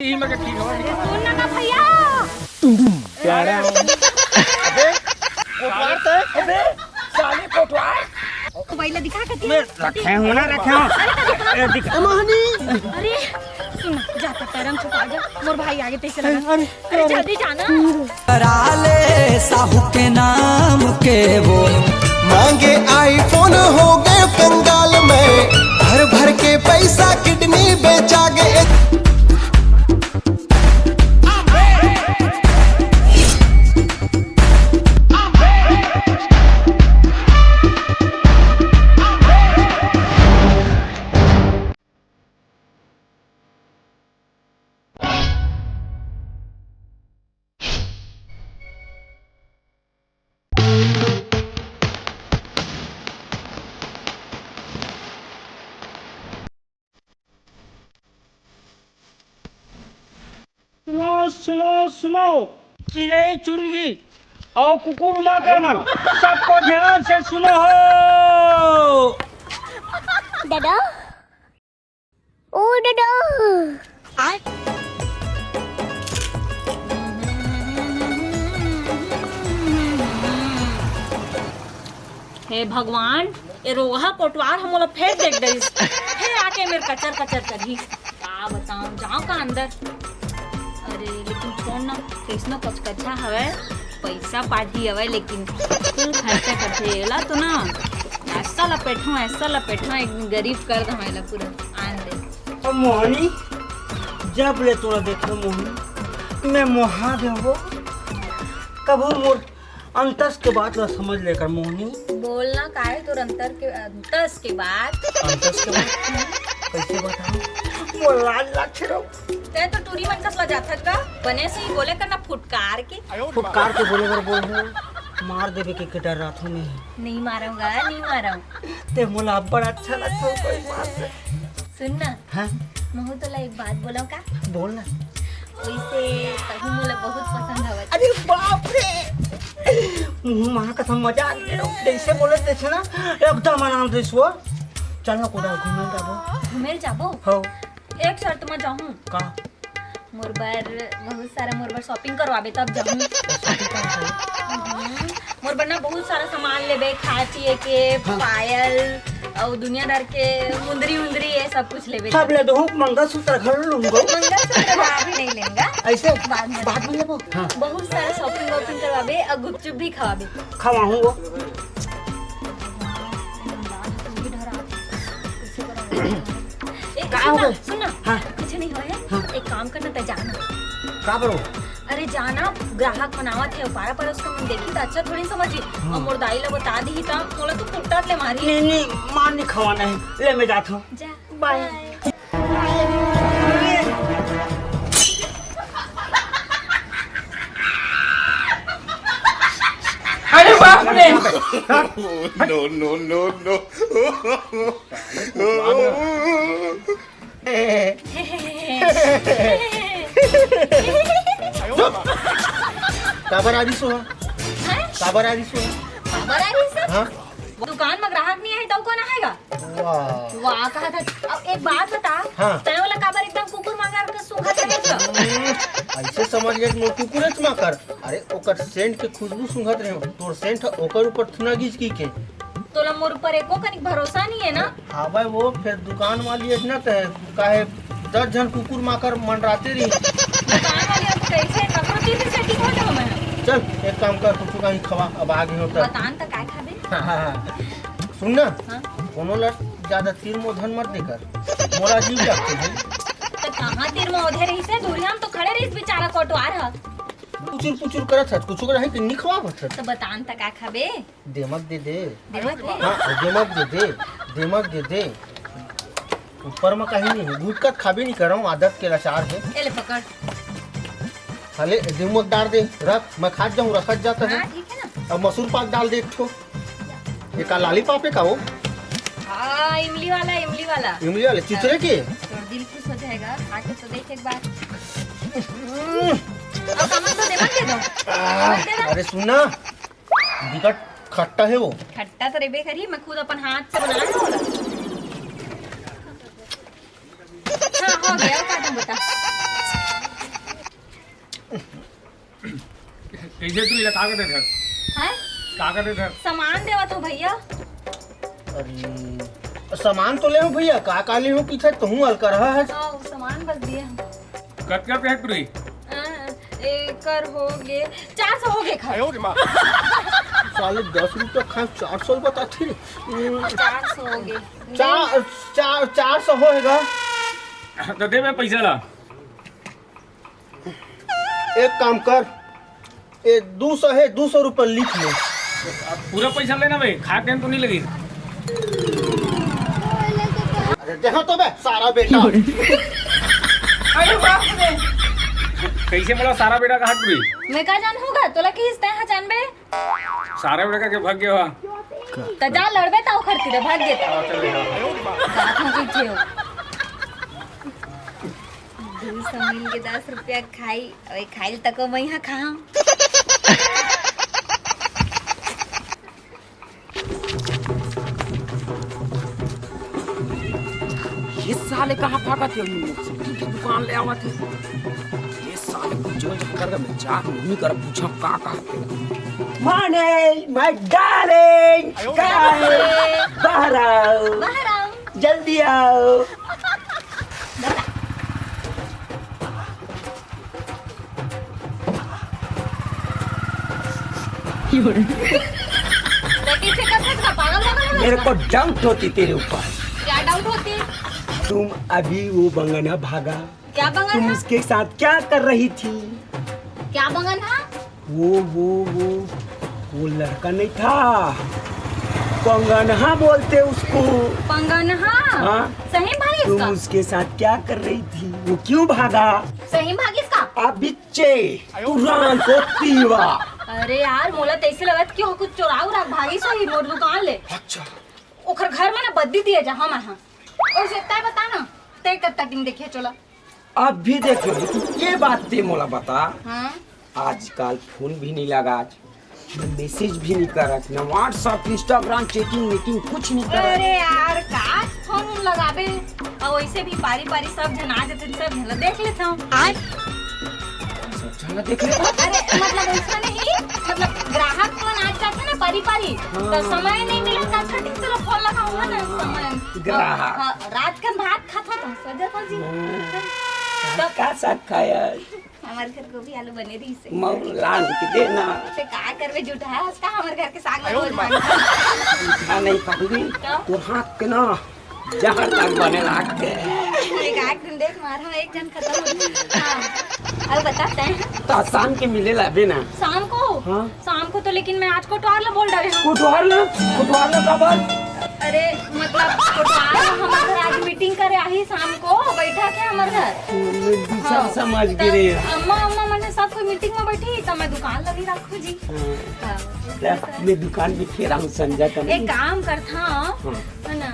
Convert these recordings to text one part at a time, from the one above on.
सुन ना भैया। अबे साले कोटवार मोबाइल दिखा के रखे हो ना रखे हो। मोहनी अरे सुन जाता पैरम छुपा जा, मोर भाई आगे तैसे लगा। अरे जल्दी जाना। कराले साहू के नाम के बोल मांगे आईफोन हो गए कंगाल में, भर भर के पैसा किडनी बेचा गए। सुनो चिड़ै चुनगी और कुकुर माकर सबको ध्यान से सुनो हो। दादा ओ दादा हे भगवान, ये रोहा कोटवार हम लोग फिर देख गई, फिर आके मेरे कचर कचर करी। का बताऊं, जाओ का अंदर। अरे लेकिन छोड़ ना, कैसनो कुछ कच्चा हवे, पैसा पार्टी हवे, लेकिन फुल खर्चा करते ला तो ना ऐसा लपेटो एक गरीब कर दो हमें पूरा आन दे। और मोहनी जब ले तोरा देखो मोहनी मैं मोहा देबो कबू मोर अंतस के बात ला समझ लेकर मोहनी। बोलना काहे तो अंतस के बाद कैसे बताऊं मोर लाज लाछरो ते तो टूरी मन कसला जाता का बने से ही बोले करना फुटकार के बोले बर बोल मार देवे के डर रात में नहीं मारूंगा ते मोला बड़ा अच्छा लगता कोई बात से। सुन ना हां महू तोला एक बात बोलो का, बोलना। वैसे कहीं मोला बहुत पसंद हवे। अरे बाप रे मुंह मां का मजा आ गया जैसे बोले थे ना एकदम आराम से सो चल ना कोड़ा घूमे जाबो हो। एक शर्त में जाऊं का मोर बर बहुत सारा शॉपिंग करवाबे तब जाऊं। मोर बर ना बहुत सारा सामान लेबे, खाचिए के पायल और दुनियादार के मुंदरी ये सब कुछ लेबे। सब ले दो मंगलसूत्र घर लूंगा। मंगलसूत्र अभी नहीं लेंगा, ऐसे बाद में लेबो। हां बहुत सारा शॉपिंग करवाबे और गुपचुप भी खवाबे। खवाऊंगा। सुन ना कुछ नहीं हो है। एक काम करना था, जाना का करो। अरे जाना, ग्राहक बनावत है पारा पर उसका मन देखी तो अच्छा थोड़ी समझी। और मोर दाई ला बता दी था मोला तो कुट्टा ले मारी। नहीं मार नहीं खवाना है, ले मैं जाता हूं। जा बाय। अरे बाप रे नो काबर आदि सो खबर आई से हाँ दुकान में ग्राहक नहीं है तो कौन आएगा। वाह कहा था। अब एक बात बता, हाँ। तय वाला काबर एकदम कुकुर मांगा के सूखा चलेगा। ऐसे समझ गए मोर कुकुरच माकर। अरे ओकर सेंट के खुशबू सुंघत रहे तोर सेंट ओकर ऊपर थुना गीच की के तोला मोर ऊपर एको कनिक भरोसा नहीं है ना। हाँ भाई वो फिर दुकान वाली है ना कहे काहे 10 जन कुकुर माकर मंडराते रही। दुकान वाले अब कैसे कपड़ों की सेटिंग हो जाओ मैं। चल एक काम कर कुछ कहीं खवा अब आगे होता। बतान तक काय खाबे। हाँ। सुन ना हाँ? कोनो लड़ ज्यादा तीर मोधन मत देकर मोरा जीव जाते भाई। तो कहां तीर में ओधे रही से दूरिया में तो खड़े रही बेचारा कोटवार ह। पुचुर करत है कुछ रहे कि निखवा बत तो बतान तक काय खाबे। देमक दे दे। देवत है। हाँ देमक दे दे ऊपर में कहीं नहीं भूत का खाबे नहीं कर रहा हूँ, आदत के लाचार है। ले पकड़। हले देमक डाल दे रख मैं खा जाऊँ रखत जाता है। हां ठीक है ना। अब मसूर पाक डाल दे एक ठो। ये का लाली पापे का वो हां इमली वाला इमली वाले चिचरे के तो दिल खुश हो जाएगा। आके तो देख एक बार। अब कमन तो देवा के दो। अरे सुनना विकट खट्टा है वो। खट्टा तो रेबे करी, मैं खुद अपन हाथ से बना रहा हूँ। हाँ हो गया, काटूं बता। कैसे तू इला का करते थे? हैं? का करते थे? सामान देवा तो भैया। अरे सामान तो ले हूँ भैया, का ले हूँ पीछे तुम हल्का रहा है। आओ सामान बस दिए हम। कत का पे पूरी? एकर हो गए 400 हो गए खा। साले 10 रुपया खाए 400 बता थी। 400 हो गए। 400 होएगा। तो दे मैं पैसा ला। एक काम कर, ये 200 है, 200 रुपये लिख ले। पूरा पैसा लेना भाई, खा के तो नहीं लगी। अरे देखो तो बे सारा बेटा। अरे बाप रे। कैसे बोला सारा बेटा का हाथ पूरी? मैं का जान होगा तोला की हिस्सा है जानबे। सारा बेटा के भाग गया हुआ। त जा लड़बे ताऊ खरती रे भाग गेता। चल देखा। साथ में पीछे हो। 200 मिल के 10 रुपया खाई, अरे खाइल तक मैं यहाँ खाऊं। ये साले कहाँ भागा थे? सब्जी की दुकान ले आवा थे। ये साले को जो कर मैं जा नहीं कर पूछा का थे। माने माय डार्लिंग, बाहर आओ, बाहर आओ। जल्दी आओ। लेकिन से का पागल मेरे को डाउट होती तेरे ऊपर। क्या डाउट होती? तुम अभी वो बंगना भागा, क्या बंगन तुम है? उसके साथ क्या कर रही थी? क्या बंगन है? वो लड़का नहीं था, पंगनहा बोलते उसको। पंगन हाँ। सही भागी तुम इसका। उसके साथ क्या कर रही थी? वो क्यों भागा? सही भागी इसका। अबिच्चे तुरंत होती वा। अरे यार मोला तैसे लगत कि हो कुछ चोरा उरा भागी सही मोर दुकान ले। अच्छा ओखर घर में ना बद्दी दिए जा हम यहाँ। और सेता बता ना ते कत्ता टिंग देखिए चला। अब भी देखो, लेकिन ये बात ते मोला बता, हाँ आजकल फोन भी नहीं लगा, मैसेज भी नहीं करत, ना व्हाट्सएप, इंस्टाग्राम, चैटिंग मीटिंग कुछ नहीं करत। अरे यार का फोन लगाबे और वैसे भी पारी पारी सब जन आ जाते सब झला देख लेता हूँ आज। सब चला देख ले। अरे मतलब ऐसा नहीं, मतलब ग्राहक फोन आज जाते ना पारी पारी तो समय नहीं मिला था कटिंग चलो फोन लगाऊंगा ना समय। ग्राहक। हाँ, रात का भात खाता था सजा था जी। तब का साथ खाया? हमारे घर को भी आलू बने रही से। मौलान के देना ते का करवे झूठा है उसका हमारे घर के साग में रोज मांग। उठा नहीं पाऊंगी तो हाथ के ना जहाँ तक बने लाग के। एक आग दिन देख मार हम एक जन खत्म हो गया। हाँ अब बताते हैं तो शाम के मिले लाबे ना शाम को। हाँ? शाम को तो लेकिन मैं आज कोटवार ला बोल डाले हूँ। कुटवार ला कबर। अरे मतलब कोटवार हमारे घर आज मीटिंग करे आई शाम को बैठा के हमारे घर। सब समझ गिरे। अम्मा मैंने सब कोई मीटिंग में बैठी तो मैं दुकान लगी रखू जी। हाँ। मैं दुकान भी फेरा हूँ संजय का। एक काम करता है ना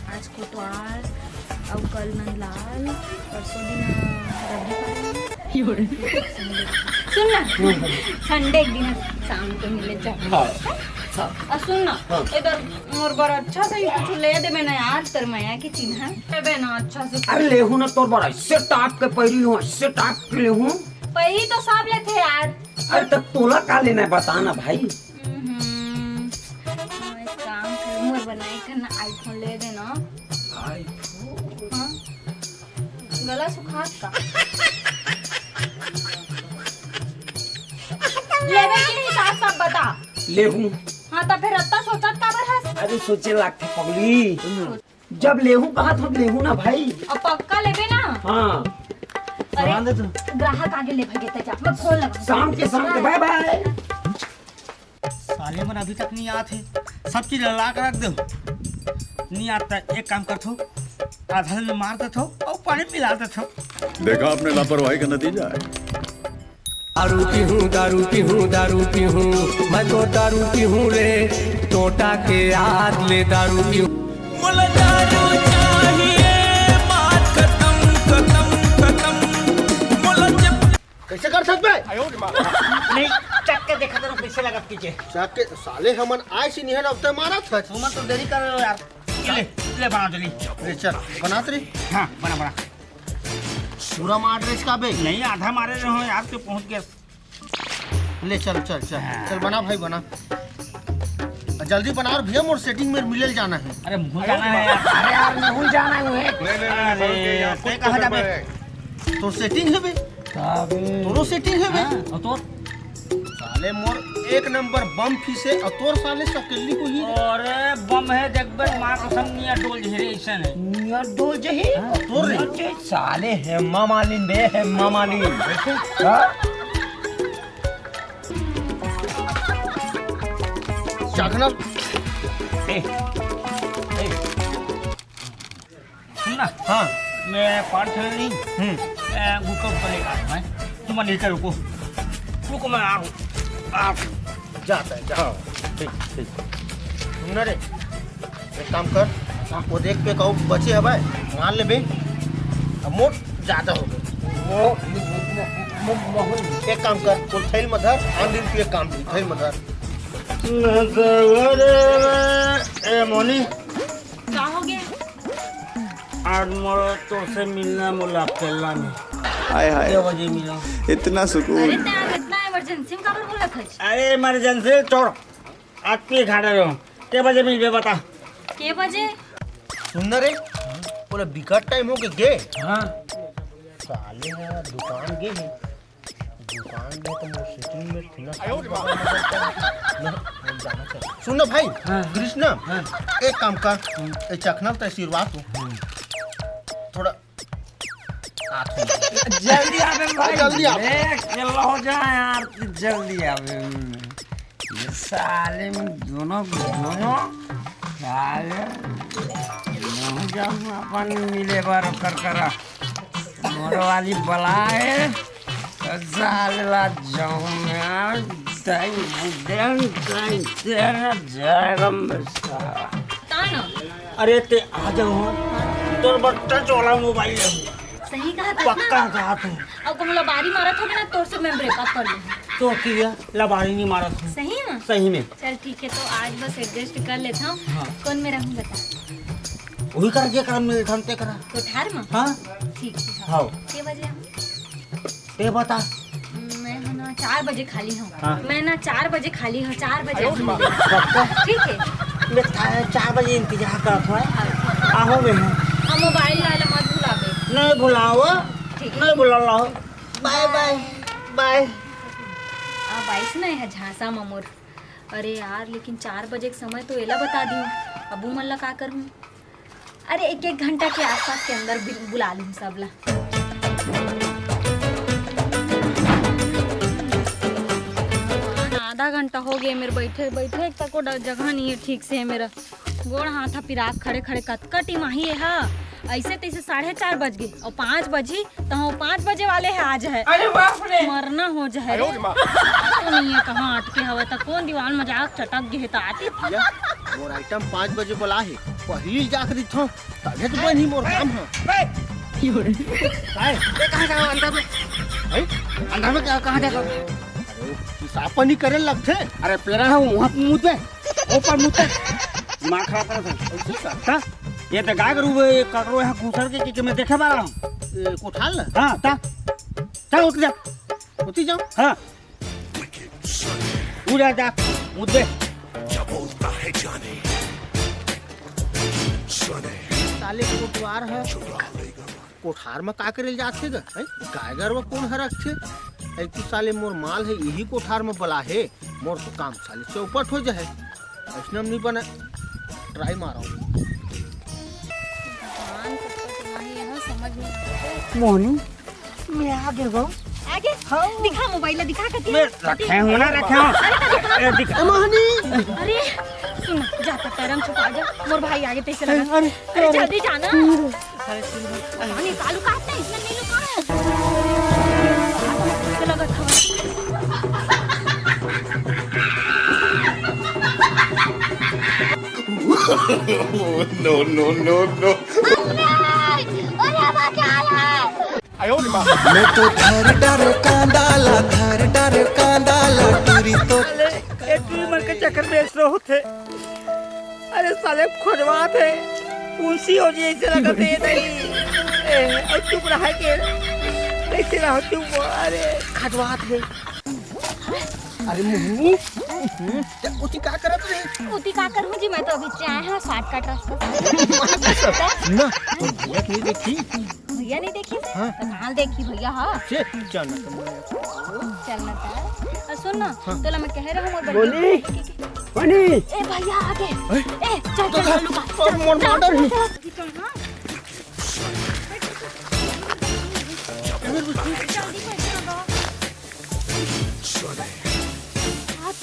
आज कोटवार अब कल नंदलाल परसों दिन सुन ना संडे एक दिन शाम को मिले जाओ। हाँ। सुन ना इधर मोर बर अच्छा से कुछ ले दे मैं यार तेरे मैया की चिन्ह है ना अच्छा से। अरे ले हूँ ना तोर बड़ा इससे टाप के पहली हूँ, इससे टाप के ले हूँ। पहली तो सब लेते यार। अरे तब तोला का लेना है बता ना भाई। काम कर मोर बनाई करना आईफोन ले देना। आईफोन? हाँ गला सुखात का लेवे के हिसाब सब बता। ले हूँ। हाँ तो फिर अत्ता सोचत का बरहस। अरे सोचे लागते पगली, जब ले हूँ कहा तो ले हूँ ना भाई। अब पक्का लेवे ना। हाँ अरे ग्राहक आगे ले भागे जा मैं फोन लगा। शाम के बाय बाय। साले मन अभी तक नहीं आते, सब चीज ला कर रख दो। नहीं आता एक काम करथो, आधा में मार देथो और पानी पिला देथो। देखा आपने लापरवाही का नतीजा है। दारू पी हूँ मैं तो दारू पी हूँ रे, टोटा के याद ले दारू पी हूँ। मुझे दारू चाहिए, बात खत्म। कैसे कर सकते? नहीं चक के देखा तो पैसे लगा पीछे। जाके साले हमन आए सी निहर अब तक मारा था। तुम तो देरी कर रहे हो यार। ले बना जल्दी। ले चल बनात रही। हाँ बना पूरा मार रहे इसका बे। नहीं आधा मारे रहे हो यार, तो पहुंच गया। ले चल चल चल चल बना भाई बना, जल्दी बना और भैया मोर सेटिंग में मिलल जाना है। अरे भूल जाना है यार। अरे यार नहीं जाना है। अरे ते कहाँ जाबे? तो सेटिंग है बे, तोरो सेटिंग है बे। और तो साले मोर एक नंबर बम फीसे और तोर साले सकेली को ही। अरे बम है जगबर मार कसम निया डोल झेरे ऐसा है। नियर डोल जही तोर रे अरे साले हेमा मालिन बे, हेमा मालिन। हाँ? चाखना सुनना, हाँ मैं पार्ट खेल नहीं गुटो बनेगा मैं, तुम नीचे रुको रुको, मैं आ रहा हूँ। जाता है जा। ठीक ठीक सुन रे, एक काम कर, वो देख पे कहू बचे है भाई मान ले बे। अब मोट ज्यादा हो गए। एक काम कर, वो थैल में धर, आन दिन तू एक काम दी थैल में धर। ए मोनी, क्या हो गया? आज मोर तो से मिलना मुला खेलना में हाय हाय, 6 बजे मिला। इतना अरे सुकून। ते आज इतना इमरजेंसी में काबर बोला खच? अरे इमरजेंसी छोड़, आज पे खाड़े रहो। के बजे मिल बता? के बजे? सुन रे, बोले बिकट टाइम हो के गे। हाँ साले ना दुकान गे है, दुकान गए तो मोर सेटिंग में थी ना। सुन ना भाई कृष्णा, एक काम कर, ए चखना तो आशीर्वाद हो थोड़ा जल्दी आवे भाई, जल्दी आ। चलो हो जा यार, जल्दी आवे। ये साले में दोनों साले जब अपन मिले बार कर करा मोर वाली बला है तो साले ला जाऊं यार, दाई बुदेन दाई तेरा जाएगा मसा। ताना अरे ते आ जाओ, तोर बट्टा चोला मोबाइल है। सही कहा था पक्का ना। कहा तू अब तुम लोग बारी मारा था ना, तोर से मैं ब्रेकअप कर लूँ। तो किया लबारी नहीं मारा था सही है? सही में। चल ठीक है, तो आज बस एडजस्ट कर लेता हूँ। कौन में रहूँ बता? वही कर जे कर मिल धमते करा। कोठार में? हाँ ठीक है। हाँ के बजे आऊँ? ते बता। मैं है ना 4 बजे खाली हूँ। हाँ। मैं ना 4 बजे खाली हूँ, 4 बजे आऊँ। पक्का ठीक है। मैं 4 बजे इंतजार करत हूँ। आहो में अब मोबाइल लाला मत भुलावे। नहीं बुलाओ, ठीक है। नहीं बुला लो। Bye bye bye. अब आइस ना है झांसा ममोर। अरे यार लेकिन 4 बजे के समय तो एला बता दी, अबू मल्ला का करूँ? अरे 1-1 घंटा के आसपास के अंदर बुला लूँ सबला। आधा घंटा हो गया मेरे बैठे बैठे, एक तक जगह नहीं है ठीक से है मेरा। गोड़ हाथ पिराक खड़े खड़े कतकटी माही है। हाँ ऐसे तैसे 4:30 बज गए और 5 बजी तो हम 5 बजे वाले है आज है। अरे बाप रे, मरना हो जाए रे। तो नहीं है कहाँ अटके हवा तक, कौन दीवार मजाक चटक गए तो आती थी। मोर आइटम 5 बजे बोला है, पहले जाकर दिखो तबे तो बनी मोर काम है। कहाँ जाओ अंदर में? अंदर में क्या कहाँ जाओ? सापनी करे लगते। अरे पेरा है वहाँ पे मुँह पे, ऊपर मुँह पे दिमाग खराब कर था। ये तो गाय करू ककरो यहाँ घुसर के मैं देखे पा रहा हूँ। कोठाल ना हाँ ता चल उठ जा, उठी जाओ। हाँ उठ जा मुद्दे। साले कोटवार है, कोठार में का करे जाते ग? गायगर में कौन है रखे? एक तो साले मोर माल है, यही कोठार में बला है। मोर तो काम साले चौपट हो जाए, ऐसा नहीं बने। ट्राई मारा हूँ। समझ में मोहनी मैं आगे गो आगे दिखा मोबाइल दिखा कती मैं रखे हूँ ना रखे हूँ। अरे दिखा मोहनी। अरे सुन जाता पैरम छुपा जा, मोर भाई आगे तैसे लगा। अरे जल्दी जाना। अरे कालू काटना है, इसमें नहीं लुका है। लगा था नो नो नो नो। मैं तो धर डर कांदाला टूरी तो एक मर के चक्कर में ऐसे होते। अरे साले खोजवा थे कुंसी हो जाए ऐसे लगा दे नहीं और चुप रहा के कैसे रहा चुप अरे खटवात है अरे मोहिनी उसी का करत रही उती का करूं जी, मैं तो अभी चाहे हाँ शॉर्टकट रास्ता ना तो भैया नहीं देखी भैया नहीं देखी से हाँ। तो कहाँ देखी भैया। हाँ से चल ना चलना था। सुन ना तो मैं कह रहा हूँ बोली बोली ए भैया आगे ए चल चल चल लुका और मोर मॉडल ही चल हाँ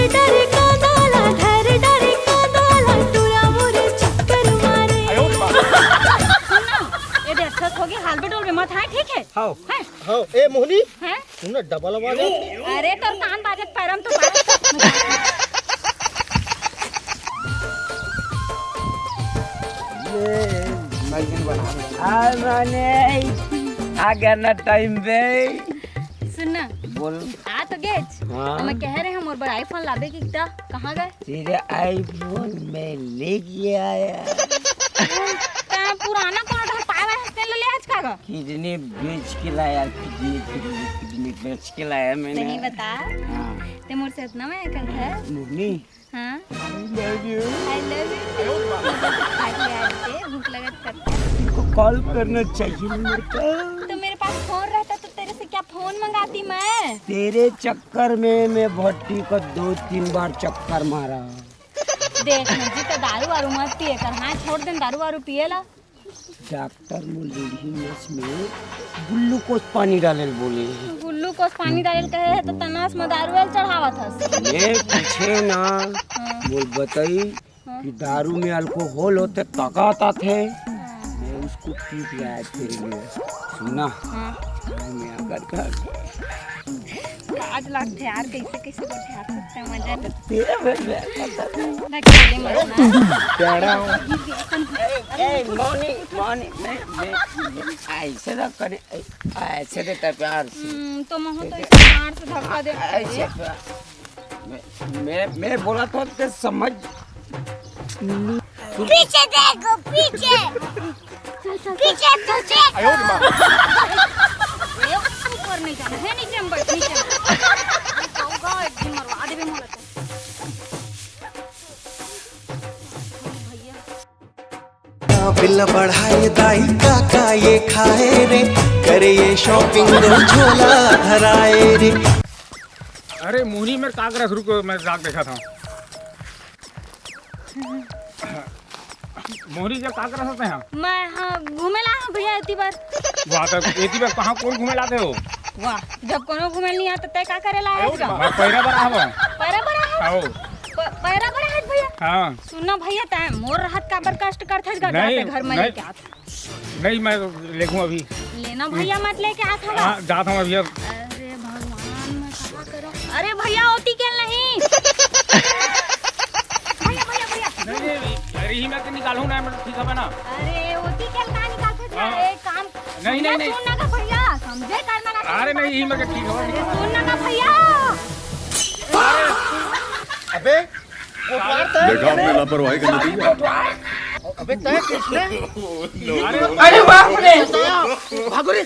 डरे का डाला घर डरे का डाला तुरा मुरे चक्कर मारे। सुनना ये देख सच होगी हाल बेटोल में मत है ठीक है। हां हैं हां ए मोहिनी हैं तू ना डबल आवाज अरे तो कान बाजत पैरम तो बाजत। माने आ गया ना टाइम पे सुनना बोल आ तो गेच हाँ। मैं कह रहे हैं मोर बड़ा आईफोन लाबे की ता कहां गए तेरे आईफोन में लेके आया ता पुराना कौन था पावा हस्ते ले आज का गा किडनी बेच के लाया किडनी बेच के लाया मैंने नहीं बता हाँ ते मोर से इतना मैं कर है मुन्नी हां love you I love you भूख लगत करता को कॉल करना चाहिए मेरे को तो मेरे पास फोन रहता तो तेरे से क्या फोन मंगाती मैं। तेरे चक्कर में मैं भट्टी को 2-3 बार चक्कर मारा देख जी तो दारू वारू मत पिए कर हाँ छोड़ दे दारू वारू पिएला। डॉक्टर मुरली में ग्लूकोज पानी डाले बोले गुल्लू को पानी डाल के है तो तनास में दारू वाल चढ़ावा था। मैं पूछे ना बोल बताई कि दारू में अल्कोहल होते तकाता थे मैं उसको पीट लाया तेरे लिए सुना मैं अगर कर आज लगते यार कैसे कैसे बैठे आ सकते हैं मजा तो तेरे अकेले मरना ए मॉर्निंग मैं ऐसे ना करे ऐसे देता प्यार से तो महो तो इसे मार से धक्का दे ऐसे मैं बोला तो ते समझ पीछे देखो पीछे पीछे पीछे ऊपर नहीं जाना है नीचे हम बैठ नीचे कहूँगा एक दिन मरवा देवे मोला भैया बिल बढ़ाए दाई काका ये खाए रे करे ये शॉपिंग दो झोला धराए रे। अरे मोहनी मेरे कागरा शुरू को मैं रात देखा था मोहनी जब कागरा सकते हैं मैं हाँ घूमे ला हूँ भैया इतनी बार वाह तो इतनी बार कहाँ कौन घूमे लाते हो वाह जब कोनो घूमे नहीं आता तय का करे ला आएगा मैं पैरा बरा हूँ पैरा बड़ा है आओ पैरा बड़ा है भैया। हाँ सुनना भैया तय मोर राहत का बर कष्ट करथे नहीं, घर में नहीं। लेके आत नहीं मैं लिखूँ अभी लेना भैया मत लेके आत हवा। हाँ जाता हूँ अभी अब अरे भगवान मैं क्या करूं अरे भैया ओटी के नहीं भैया भैया भैया नहीं अरे ही मैं तो निकालूँ ना मैं ठीक है ना अरे ओटी के का निकालते थे हाँ। एक काम नहीं, नहीं, नहीं। सुनना का भैया समझे करना ना अरे नहीं ही मैं ठीक है अरे सुनना का भैया अबे कोटवार तय देखा आपने लापरवाही का नतीजा। अबे तय किसने अरे बाप रे भागो रे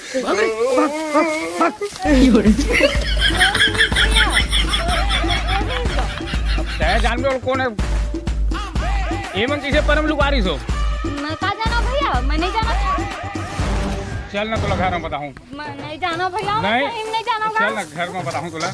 तय जान में कौन है ये मन किसे परम लुक आ रही सो मैं का जाना भैया मैं नहीं जाना था चल ना तुला घर में बताऊँ मैं नहीं जाना भैया नहीं। नहीं जाना चल ना घर में बताऊँ तुला